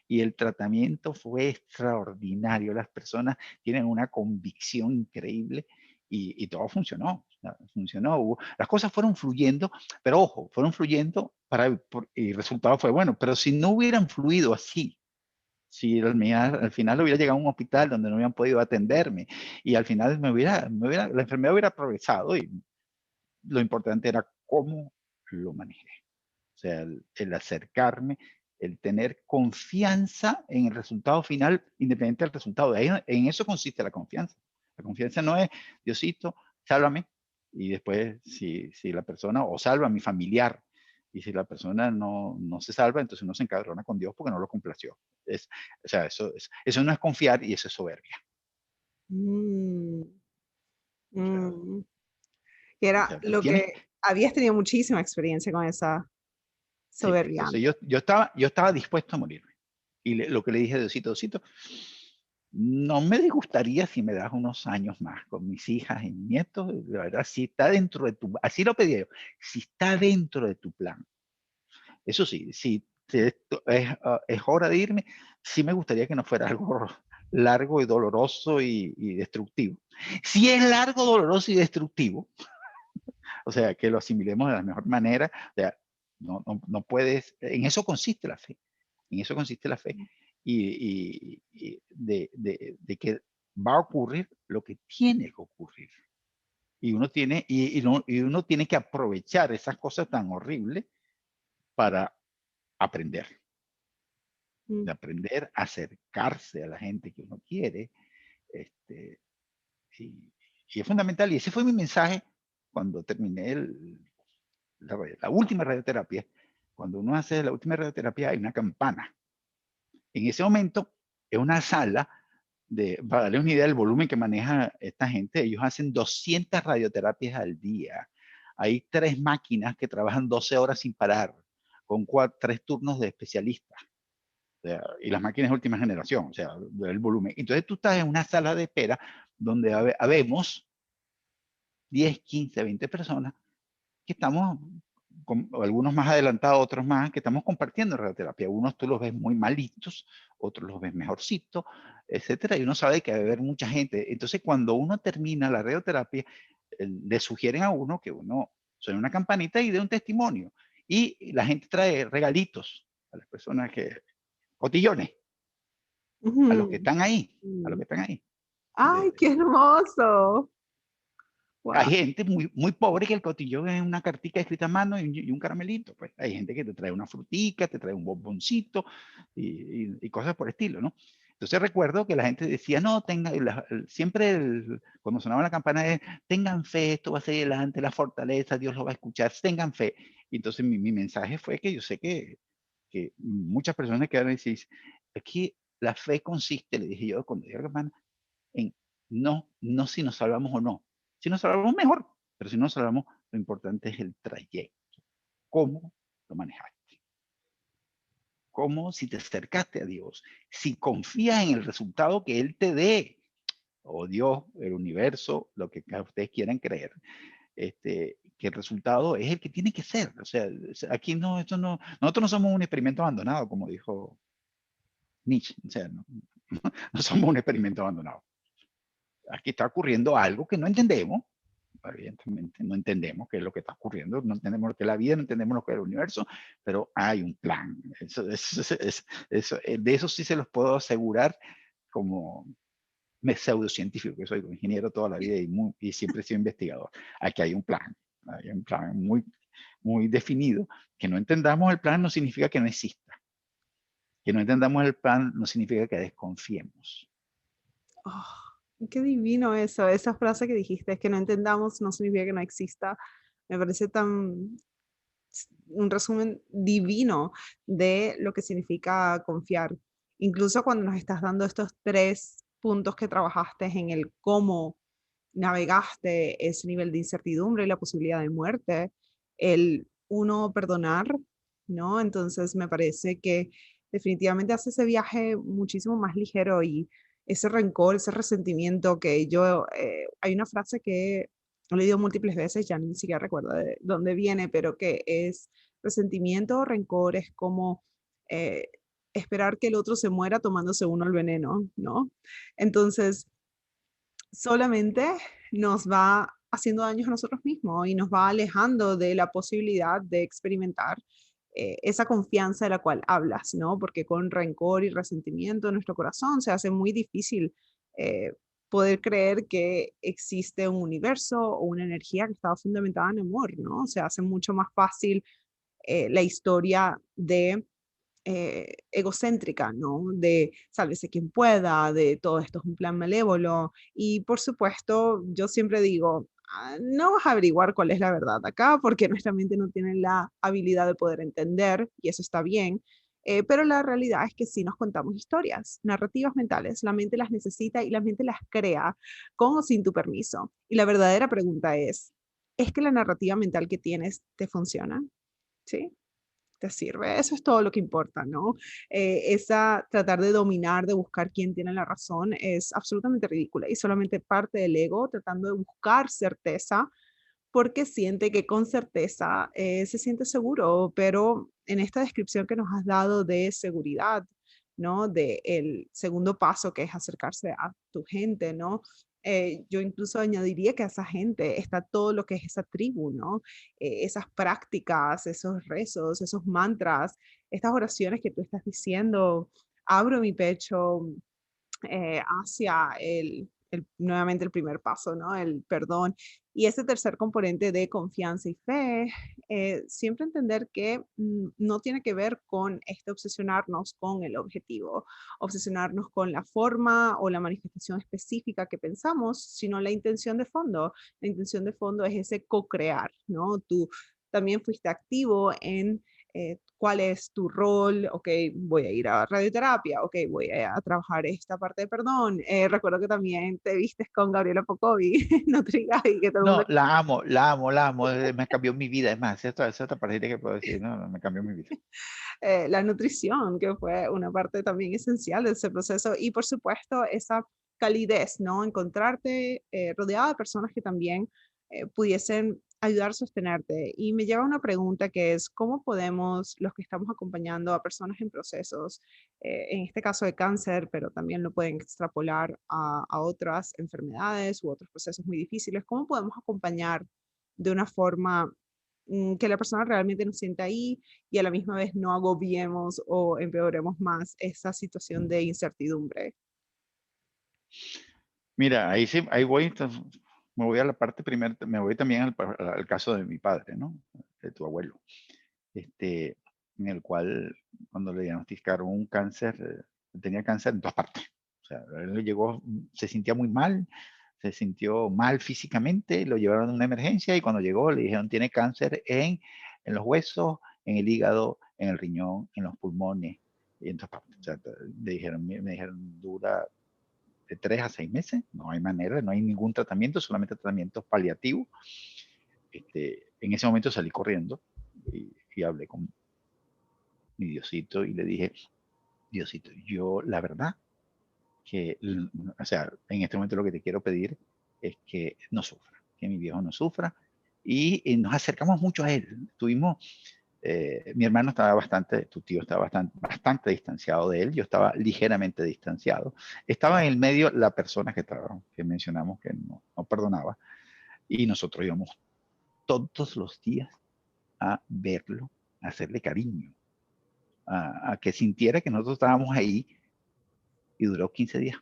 Y el tratamiento fue extraordinario. Las personas tienen una convicción increíble y todo funcionó. Funcionó. Las cosas fueron fluyendo, pero ojo, fueron fluyendo y el resultado fue bueno. Pero si no hubieran fluido así, si al final hubiera llegado a un hospital donde no hubieran podido atenderme y al final la enfermedad hubiera progresado y lo importante era cómo lo manejé. O sea, el acercarme, el tener confianza en el resultado final, independiente del resultado. En eso consiste la confianza. La confianza no es, Diosito, sálvame, y después si la persona, o salva a mi familiar, y si la persona no se salva, entonces uno se encabrona con Dios porque no lo complació. O sea, eso no es confiar y eso es soberbia. Mm, O sea, mm. Que era o sea, lo que habías tenido muchísima experiencia con esa sí, soberbia entonces antes. yo estaba dispuesto a morirme. Y lo que le dije a Diosito, Diosito, no me disgustaría si me das unos años más con mis hijas y nietos. La verdad, si está dentro de así lo pedí yo, si está dentro de tu plan. Eso sí, si es hora de irme, sí me gustaría que no fuera algo largo y doloroso y destructivo. Si es largo, doloroso y destructivo, o sea, que lo asimilemos de la mejor manera, o sea, no puedes, en eso consiste la fe, en eso consiste la fe, y de que va a ocurrir lo que tiene que ocurrir. Y uno tiene que aprovechar esas cosas tan horribles para aprender, Mm, de aprender a acercarse a la gente que uno quiere, este, y, y es fundamental. Y ese fue mi mensaje cuando terminé la última radioterapia. Cuando uno hace la última radioterapia hay una campana. En ese momento es una sala para darle una idea del volumen que maneja esta gente, ellos hacen 200 radioterapias al día. Hay 3 máquinas que trabajan 12 horas sin parar, con 3 turnos de especialistas. O sea, y las máquinas de última generación, o sea, el volumen. Entonces tú estás en una sala de espera donde habemos 10, 15, 20 personas que estamos, algunos más adelantados, otros más, que estamos compartiendo radioterapia. Unos tú los ves muy malitos, otros los ves mejorcitos, etcétera, y uno sabe que va a haber mucha gente. Entonces, cuando uno termina la radioterapia, le sugieren a uno que uno suene una campanita y dé un testimonio. Y la gente trae regalitos a las personas cotillones, a los que ujú, están ahí, a los mm. que están ahí. ¡Ay, qué hermoso! Hay Wow. gente muy pobre que el cotillón es una cartica escrita a mano y un caramelito. Pues hay gente que te trae una frutica, te trae un bomboncito y cosas por el estilo, ¿no? Entonces recuerdo que la gente decía, no, siempre cuando sonaba la campana es, tengan fe, esto va a seguir adelante, la fortaleza, Dios lo va a escuchar, tengan fe. Y entonces mi mensaje fue que yo sé que muchas personas quedaron y dicen, aquí la fe consiste, le dije yo cuando dije la campana, en no si nos salvamos o no. Si nos salvamos, mejor, pero si no nos salvamos, lo importante es el trayecto. ¿Cómo lo manejaste? ¿Cómo si te acercaste a Dios? Si confías en el resultado que Él te dé, o Dios, el universo, lo que ustedes quieran creer, que el resultado es el que tiene que ser. O sea, aquí no, esto no, nosotros no somos un experimento abandonado, como dijo Nietzsche. O sea, no somos un experimento abandonado. Aquí está ocurriendo algo que no entendemos. Evidentemente no entendemos qué es lo que está ocurriendo, no entendemos lo que es la vida, no entendemos lo que es el universo, pero hay un plan. De eso sí se los puedo asegurar como pseudocientífico, que soy ingeniero toda la vida y siempre he sido investigador. Aquí hay un plan muy definido. Que no entendamos el plan no significa que no exista. Que no entendamos el plan no significa que desconfiemos. Oh, qué divino eso, esa frase que dijiste, es que no entendamos no significa que no exista. Me parece tan un resumen divino de lo que significa confiar. Incluso cuando nos estás dando estos 3 puntos que trabajaste en el cómo navegaste ese nivel de incertidumbre y la posibilidad de muerte, el uno perdonar, ¿no? Entonces me parece que definitivamente hace ese viaje muchísimo más ligero y ese rencor, ese resentimiento que yo, hay una frase que he leído múltiples veces, ya ni siquiera recuerdo de dónde viene, pero que es resentimiento o rencor es como eh, esperar que el otro se muera tomándose uno el veneno, ¿no? Entonces, solamente nos va haciendo daños a nosotros mismos y nos va alejando de la posibilidad de experimentar esa confianza de la cual hablas, ¿no? Porque con rencor y resentimiento en nuestro corazón se hace muy difícil eh, poder creer que existe un universo o una energía que está fundamentada en amor, ¿no? Se hace mucho más fácil la historia de egocéntrica, ¿no? De sálvese quien pueda, de todo esto es un plan malévolo. Y por supuesto, yo siempre digo, no vas a averiguar cuál es la verdad acá, porque nuestra mente no tiene la habilidad de poder entender, y eso está bien. Pero la realidad es que sí nos contamos historias, narrativas mentales. La mente las necesita y la mente las crea con o sin tu permiso. Y la verdadera pregunta ¿es que la narrativa mental que tienes te funciona? ¿Sí? ¿Te sirve? Eso es todo lo que importa, ¿no? Esa tratar de dominar, de buscar quién tiene la razón es absolutamente ridícula y solamente parte del ego tratando de buscar certeza porque siente que con certeza se siente seguro, pero en esta descripción que nos has dado de seguridad, ¿no? De el segundo paso que es acercarse a tu gente, ¿no? Yo incluso añadiría que a esa gente está todo lo que es esa tribu, ¿no? Esas prácticas, esos rezos, esos mantras, estas oraciones que tú estás diciendo, abro mi pecho, hacia nuevamente el primer paso, ¿no? El perdón. Y ese tercer componente de confianza y fe, siempre entender que no tiene que ver con obsesionarnos con el objetivo, obsesionarnos con la forma o la manifestación específica que pensamos, sino la intención de fondo. La intención de fondo es ese co-crear, ¿no? Tú también fuiste activo en cuál es tu rol, ok, voy a ir a radioterapia, ok, voy a trabajar esta parte de perdón. Recuerdo que también te vistes con Gabriela Pocovi, Nutrigai, que todo el mundo... No, la amo, la amo, la amo. Me cambió mi vida. Es más, esta es otra parte que puedo decir. No, me cambió mi vida. La nutrición, que fue una parte también esencial de ese proceso, y por supuesto esa calidez, ¿no? Encontrarte rodeada de personas que también pudiesen ayudar a sostenerte. Y me lleva una pregunta que es, ¿cómo podemos, los que estamos acompañando a personas en procesos, en este caso de cáncer, pero también lo pueden extrapolar a otras enfermedades u otros procesos muy difíciles, cómo podemos acompañar de una forma que la persona realmente nos sienta ahí y a la misma vez no agobiemos o empeoremos más esa situación de incertidumbre? Mira, ahí sí, ahí voy. Entonces, me voy a la parte primera, me voy también al caso de mi padre, ¿no? De tu abuelo, en el cual cuando le diagnosticaron un cáncer, tenía cáncer en todas partes. O sea, él le llegó, se sentía muy mal, se sintió mal físicamente, lo llevaron a una emergencia y cuando llegó le dijeron tiene cáncer en los huesos, en el hígado, en el riñón, en los pulmones y en todas partes. O sea, me dijeron dura de 3 a 6 meses, no hay manera, no hay ningún tratamiento, solamente tratamientos paliativos. En ese momento salí corriendo y hablé con mi Diosito y le dije, Diosito, yo la verdad que, o sea, en este momento lo que te quiero pedir es que no sufra, que mi viejo no sufra. Y nos acercamos mucho a él. Mi hermano estaba bastante, tu tío estaba bastante distanciado de él, yo estaba ligeramente distanciado. Estaba en el medio la persona que mencionamos que no perdonaba, y nosotros íbamos todos los días a verlo, a hacerle cariño, a que sintiera que nosotros estábamos ahí, y duró 15 días.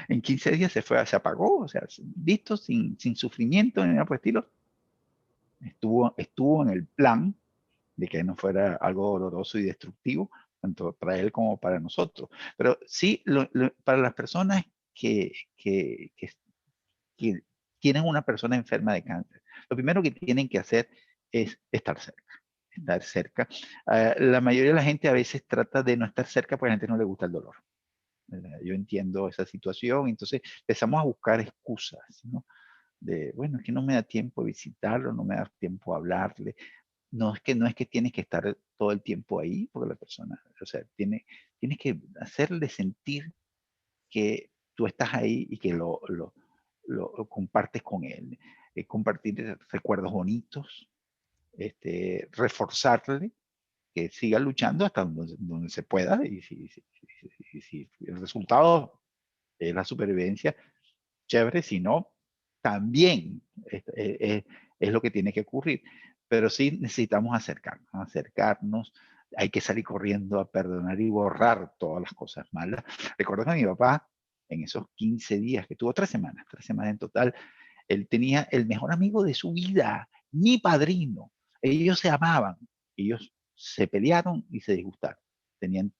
En 15 días se apagó, o sea, listo, sin sufrimiento ni nada por el estilo. Estuvo en el plan de que no fuera algo doloroso y destructivo, tanto para él como para nosotros. Pero sí, para las personas que tienen una persona enferma de cáncer, lo primero que tienen que hacer es estar cerca. Estar cerca. La mayoría de la gente a veces trata de no estar cerca porque a la gente no le gusta el dolor. Yo entiendo esa situación, entonces empezamos a buscar excusas, ¿no? Bueno, es que no me da tiempo de visitarlo, no me da tiempo de hablarle. No es que tienes que estar todo el tiempo ahí, porque la persona, o sea, tienes que hacerle sentir que tú estás ahí y que lo compartes con él. Compartir recuerdos bonitos, reforzarle que siga luchando hasta donde se pueda, y si el resultado es la supervivencia, chévere, si no, también es lo que tiene que ocurrir. Pero sí necesitamos acercarnos, hay que salir corriendo a perdonar y borrar todas las cosas malas. Recuerdo que mi papá, en esos 15 días, que tuvo 3 semanas en total, él tenía el mejor amigo de su vida, mi padrino. Ellos se amaban, ellos se pelearon y se disgustaron. Tenían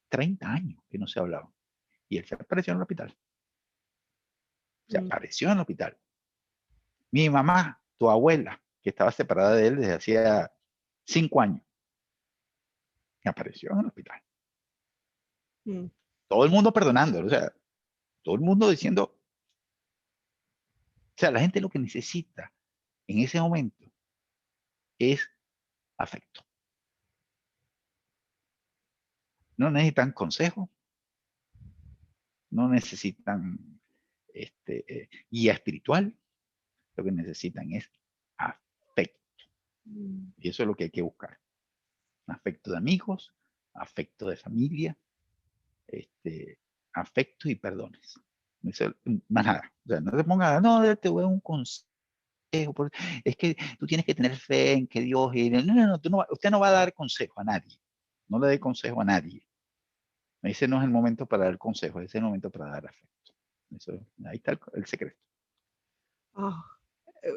30 años que no se hablaban. Y él se apareció en el hospital. Se Mm. apareció en el hospital. Mi mamá, tu abuela, que estaba separada de él desde hacía 5 años, apareció en el hospital. Mm. Todo el mundo perdonándolo, o sea, todo el mundo diciendo, o sea, la gente lo que necesita en ese momento es afecto. No necesitan consejo, no necesitan guía espiritual, lo que necesitan es afecto. Mm. Y eso es lo que hay que buscar. Afecto de amigos, afecto de familia, afecto y perdones. Más nada. O sea, no te pongas, no, te voy a dar un consejo. Es que tú tienes que tener fe en que Dios. No, usted no va a dar consejo a nadie. No le dé consejo a nadie. Ese no es el momento para dar consejo, ese es el momento para dar afecto. Ahí está el secreto. Ah, eh,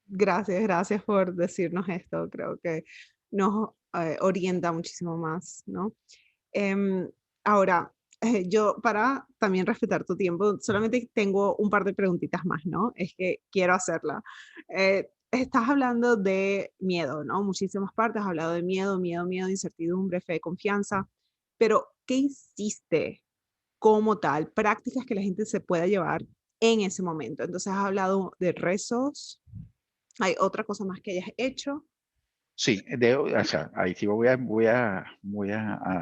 gracias, gracias por decirnos esto. Creo que nos orienta muchísimo más, ¿no? Em, ahora, yo para también respetar tu tiempo, solamente tengo un par de preguntitas más, ¿no? Es que quiero hacerla. Estás hablando de miedo, ¿no? Muchísimas partes, has hablado de miedo, miedo, miedo, incertidumbre, fe, confianza, pero ¿qué hiciste como tal? Prácticas que la gente se pueda llevar en ese momento. Entonces has hablado de rezos, ¿hay otra cosa más que hayas hecho? Sí, o sea, ahí sí voy a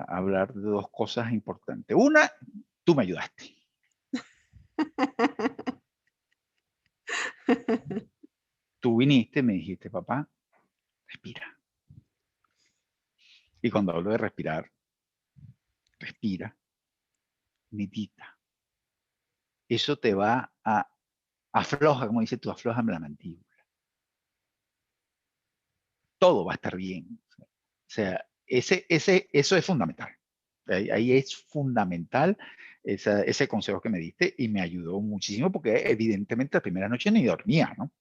hablar de dos cosas importantes. Una, tú me ayudaste. Tú viniste y me dijiste, papá, respira. Y cuando hablo de respirar, respira, medita. Eso te va a afloja, como dices tú, afloja la mandíbula. Todo va a estar bien. O sea, eso es fundamental. Ahí es fundamental ese consejo que me diste y me ayudó muchísimo porque evidentemente la primera noche ni dormía, ¿no?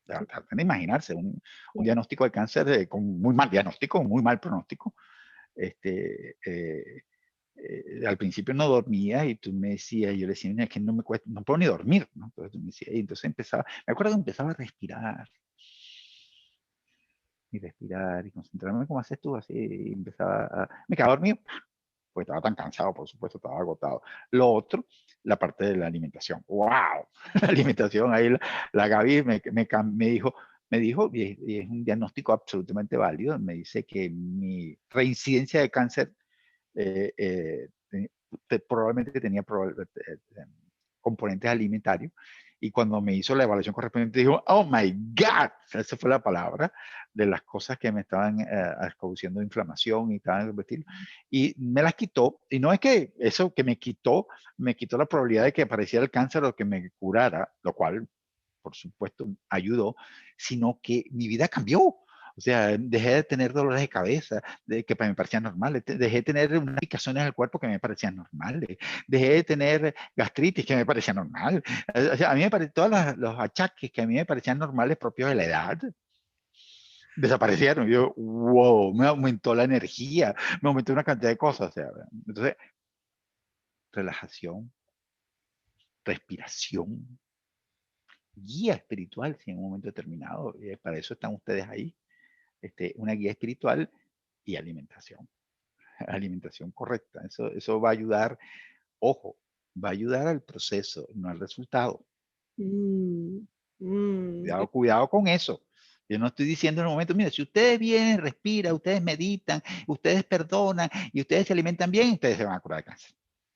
Traten de imaginarse un diagnóstico de cáncer con muy mal diagnóstico, muy mal pronóstico. Al principio no dormía y tú me decías, yo le decía, "Mira, es que no me cuesta, no puedo ni dormir, ¿no?". Entonces tú me decías, y entonces empezaba, me acuerdo que empezaba a respirar y respirar y concentrarme como haces tú, así, y empezaba me quedaba dormido, porque estaba tan cansado, por supuesto, estaba agotado. Lo otro, la parte de la alimentación. ¡Wow! La alimentación, ahí la Gaby me dijo, y es un diagnóstico absolutamente válido, me dice que mi reincidencia de cáncer probablemente tenía componentes alimentarios. Y cuando me hizo la evaluación correspondiente, dijo, oh my God, esa fue la palabra, de las cosas que me estaban causando inflamación y tal, y me las quitó. Y no es que eso que me quitó la probabilidad de que apareciera el cáncer o que me curara, lo cual, por supuesto, ayudó, sino que mi vida cambió. O sea, dejé de tener dolores de cabeza que me parecían normales, dejé de tener unas picazones en el cuerpo que me parecían normales, dejé de tener gastritis que me parecía normal. O sea, a mí me parecían todos los achaques que a mí me parecían normales propios de la edad, desaparecieron. Yo, wow, me aumentó la energía, me aumentó una cantidad de cosas. O sea, entonces, relajación, respiración, guía espiritual, si en un momento determinado, para eso están ustedes ahí, una guía espiritual y alimentación. Alimentación correcta. Eso va a ayudar, ojo, va a ayudar al proceso, no al resultado. Mm, mm, Cuidado con eso. Yo no estoy diciendo en un momento, mira, si ustedes vienen, respiran, ustedes meditan, ustedes perdonan y ustedes se alimentan bien, ustedes se van a curar de cáncer.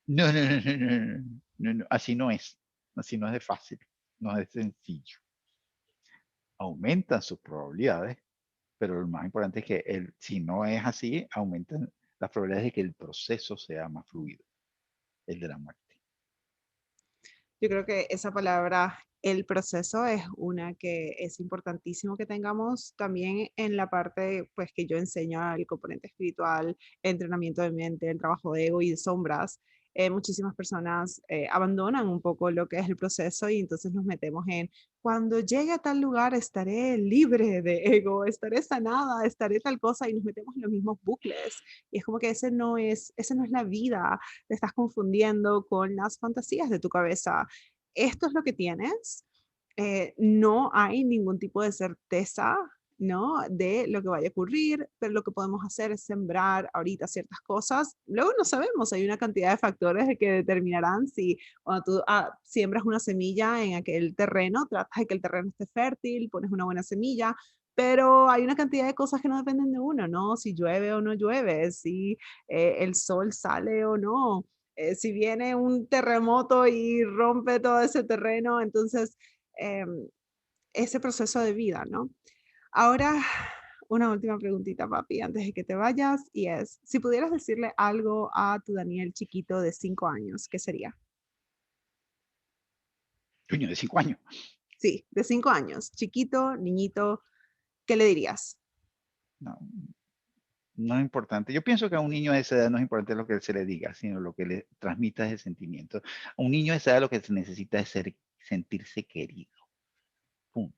No, no, no, no, no, no, no, así no es. Así no es de fácil, no es de sencillo. Aumentan sus probabilidades, pero lo más importante es que si no es así, aumentan las probabilidades de que el proceso sea más fluido, el de la muerte. Yo creo que esa palabra, el proceso, es una que es importantísimo que tengamos también en la parte, pues, que yo enseño el componente espiritual, entrenamiento de mente, el trabajo de ego y de sombras. Muchísimas personas abandonan un poco lo que es el proceso y entonces nos metemos en, cuando llegue a tal lugar estaré libre de ego, estaré sanada, estaré tal cosa y nos metemos en los mismos bucles. Y es como que esa no es la vida, te estás confundiendo con las fantasías de tu cabeza. Esto es lo que tienes. No hay ningún tipo de certeza, ¿no? De lo que vaya a ocurrir, pero lo que podemos hacer es sembrar ahorita ciertas cosas. Luego no sabemos, hay una cantidad de factores que determinarán si cuando tú siembras una semilla en aquel terreno, tratas de que el terreno esté fértil, pones una buena semilla, pero hay una cantidad de cosas que no dependen de uno, ¿no? Si llueve o no llueve, si el sol sale o no, si viene un terremoto y rompe todo ese terreno, entonces em, ese proceso de vida, ¿no? Ahora, una última preguntita, papi, antes de que te vayas, y es, si pudieras decirle algo a tu Daniel chiquito de 5 años, ¿qué sería? Niño de 5 años. Sí, de 5 años, chiquito, niñito, ¿qué le dirías? No, no es importante. Yo pienso que a un niño de esa edad no es importante lo que se le diga, sino lo que le transmita ese sentimiento. A un niño de esa edad lo que se necesita es sentirse querido. Punto.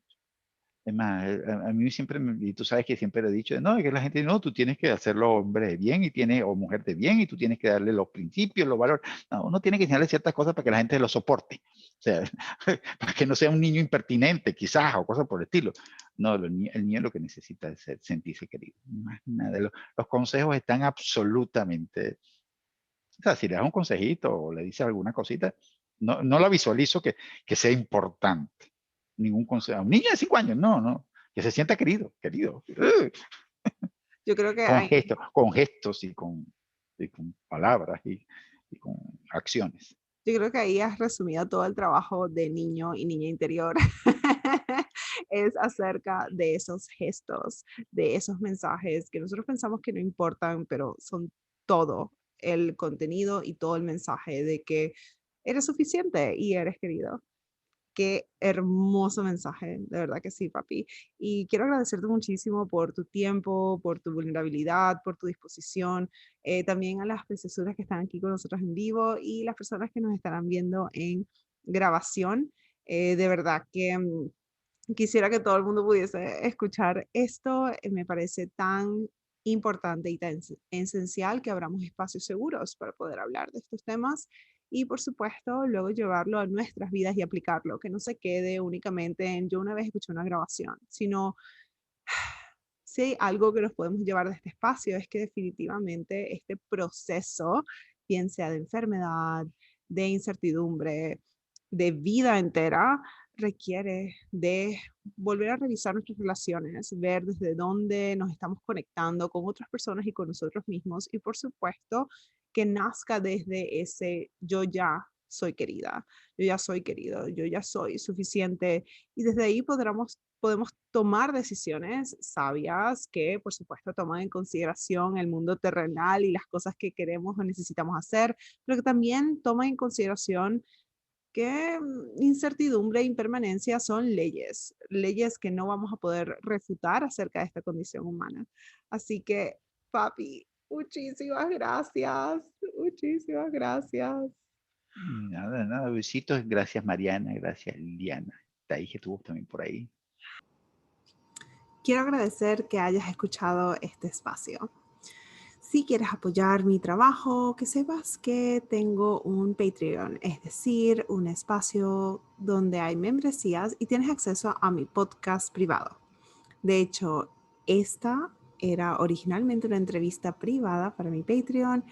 Es más, a mí siempre, y tú sabes que siempre lo he dicho, no, es que la gente, no, tú tienes que hacerlo hombre de bien y o mujer de bien y tú tienes que darle los principios, los valores. No, uno tiene que enseñarle ciertas cosas para que la gente lo soporte. O sea, para que no sea un niño impertinente, quizás, o cosas por el estilo. No, el niño lo que necesita es sentirse querido. Más nada. Los consejos están absolutamente, o sea, si le das un consejito o le dices alguna cosita, no la visualizo que sea importante. Ningún consejo. Un niño de 5 años, no, no. Que se sienta querido, querido. Yo creo que Con gestos y con palabras y con acciones. Yo creo que ahí has resumido todo el trabajo de niño y niña interior. Es acerca de esos gestos, de esos mensajes que nosotros pensamos que no importan, pero son todo el contenido y todo el mensaje de que eres suficiente y eres querido. Qué hermoso mensaje, de verdad que sí, papi. Y quiero agradecerte muchísimo por tu tiempo, por tu vulnerabilidad, por tu disposición, también a las preciosuras que están aquí con nosotros en vivo y las personas que nos estarán viendo en grabación. De verdad que quisiera que todo el mundo pudiese escuchar esto. Me parece tan importante y tan esencial que abramos espacios seguros para poder hablar de estos temas y, por supuesto, luego llevarlo a nuestras vidas y aplicarlo, que no se quede únicamente en yo una vez escuché una grabación, sino si hay algo que nos podemos llevar de este espacio es que definitivamente este proceso, bien sea de enfermedad, de incertidumbre, de vida entera, requiere de volver a revisar nuestras relaciones, ver desde dónde nos estamos conectando con otras personas y con nosotros mismos y por supuesto que nazca desde ese yo ya soy querida, yo ya soy querido, yo ya soy suficiente y desde ahí podemos tomar decisiones sabias que, por supuesto, toman en consideración el mundo terrenal y las cosas que queremos o necesitamos hacer, pero que también toman en consideración que incertidumbre e impermanencia son leyes, leyes que no vamos a poder refutar acerca de esta condición humana. Así que, papi, muchísimas gracias, muchísimas gracias. Nada, nada, besitos. Gracias, Mariana. Gracias, Liliana. Está ahí que estuvo también por ahí. Quiero agradecer que hayas escuchado este espacio. Si quieres apoyar mi trabajo, que sepas que tengo un Patreon, es decir, un espacio donde hay membresías y tienes acceso a mi podcast privado. De hecho, esta era originalmente una entrevista privada para mi Patreon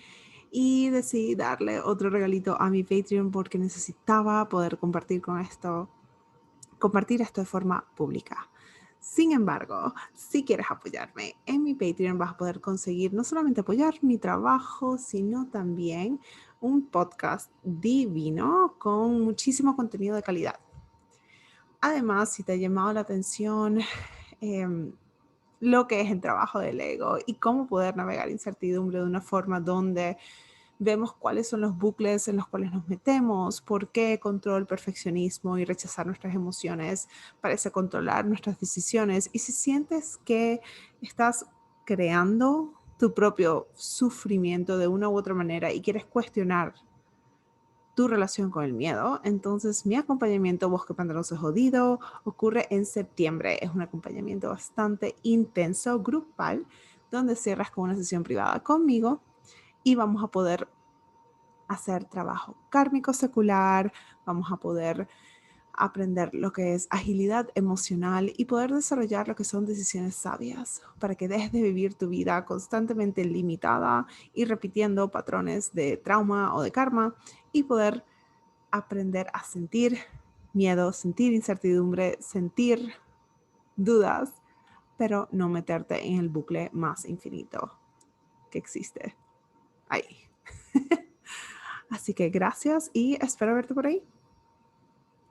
y decidí darle otro regalito a mi Patreon porque necesitaba poder compartir esto de forma pública. Sin embargo, si quieres apoyarme en mi Patreon, vas a poder conseguir no solamente apoyar mi trabajo, sino también un podcast divino con muchísimo contenido de calidad. Además, si te ha llamado la atención lo que es el trabajo del ego y cómo poder navegar incertidumbre de una forma donde vemos cuáles son los bucles en los cuales nos metemos, por qué control, perfeccionismo y rechazar nuestras emociones parece controlar nuestras decisiones. Y si sientes que estás creando tu propio sufrimiento de una u otra manera y quieres cuestionar tu relación con el miedo, entonces mi acompañamiento Bosque Pantanoso Jodido ocurre en septiembre. Es un acompañamiento bastante intenso, grupal, donde cierras con una sesión privada conmigo y vamos a poder hacer trabajo kármico secular, vamos a poder aprender lo que es agilidad emocional y poder desarrollar lo que son decisiones sabias para que dejes de vivir tu vida constantemente limitada y repitiendo patrones de trauma o de karma y poder aprender a sentir miedo, sentir incertidumbre, sentir dudas, pero no meterte en el bucle más infinito que existe ahí. Así que gracias y espero verte por ahí.